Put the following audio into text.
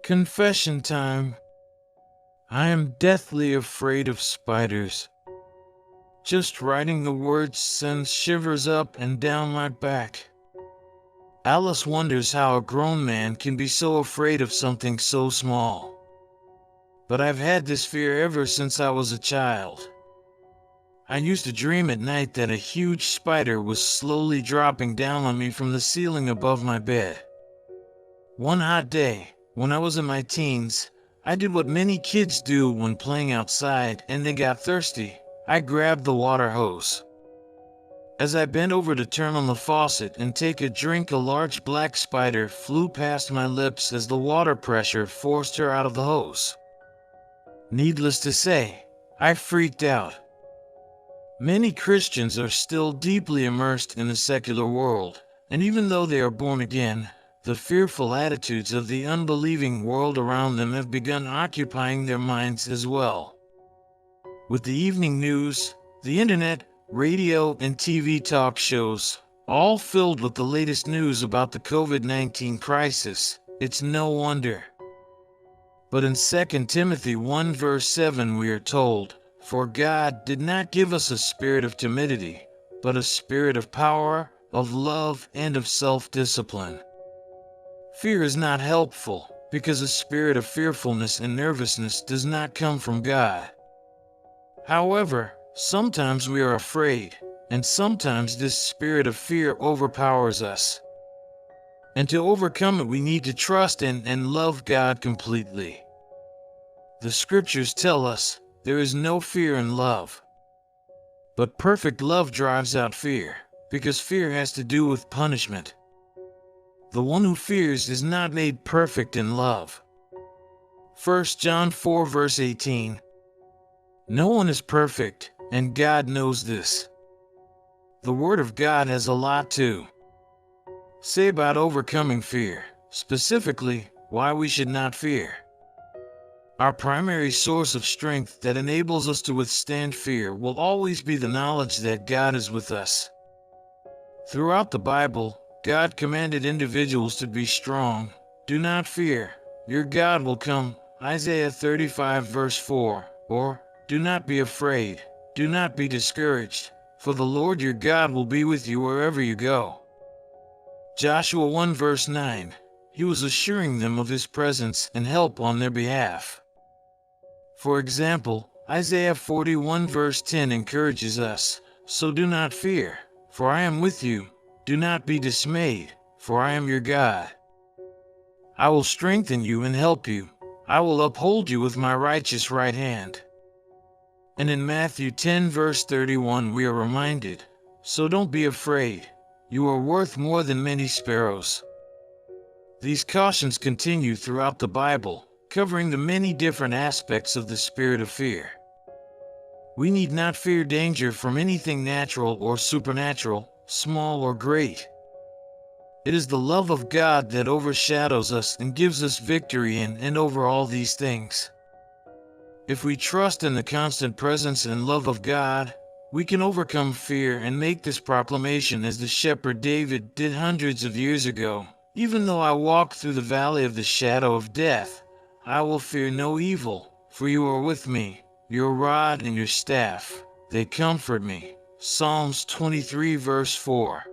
Confession time. I am deathly afraid of spiders. Just writing the words sends shivers up and down my back. Alice wonders how a grown man can be so afraid of something so small. But I've had this fear ever since I was a child. I used to dream at night that a huge spider was slowly dropping down on me from the ceiling above my bed. One hot day, when I was in my teens, I did what many kids do when playing outside and they got thirsty. I grabbed the water hose. As I bent over to turn on the faucet and take a drink, a large black spider flew past my lips as the water pressure forced her out of the hose. Needless to say, I freaked out. Many Christians are still deeply immersed in the secular world, and even though they are born again, the fearful attitudes of the unbelieving world around them have begun occupying their minds as well. With the evening news, the internet, radio, and TV talk shows, all filled with the latest news about the COVID-19 crisis, it's no wonder. But in 2 Timothy 1 verse 7 we are told, "For God did not give us a spirit of timidity, but a spirit of power, of love, and of self-discipline." Fear is not helpful, because a spirit of fearfulness and nervousness does not come from God. However, sometimes we are afraid, and sometimes this spirit of fear overpowers us. And to overcome it, we need to trust in and love God completely. The scriptures tell us, there is no fear in love. But perfect love drives out fear, because fear has to do with punishment. The one who fears is not made perfect in love. 1 John 4 verse 18. No one is perfect, and God knows this. The Word of God has a lot to say about overcoming fear, specifically, why we should not fear. Our primary source of strength that enables us to withstand fear will always be the knowledge that God is with us. Throughout the Bible, God commanded individuals to be strong. Do not fear, your God will come, Isaiah 35 verse 4, or, do not be afraid, do not be discouraged, for the Lord your God will be with you wherever you go. Joshua 1 verse 9, he was assuring them of his presence and help on their behalf. For example, Isaiah 41 verse 10 encourages us, so do not fear, for I am with you, do not be dismayed, for I am your God. I will strengthen you and help you, I will uphold you with my righteous right hand. And in Matthew 10 verse 31 we are reminded, so don't be afraid, you are worth more than many sparrows. These cautions continue throughout the Bible, covering the many different aspects of the spirit of fear. We need not fear danger from anything natural or supernatural, small or great. It is the love of God that overshadows us and gives us victory in and over all these things. If we trust in the constant presence and love of God, we can overcome fear and make this proclamation as the shepherd David did hundreds of years ago. Even though I walk through the valley of the shadow of death, I will fear no evil, for you are with me, your rod and your staff, they comfort me. Psalms 23 verse 4.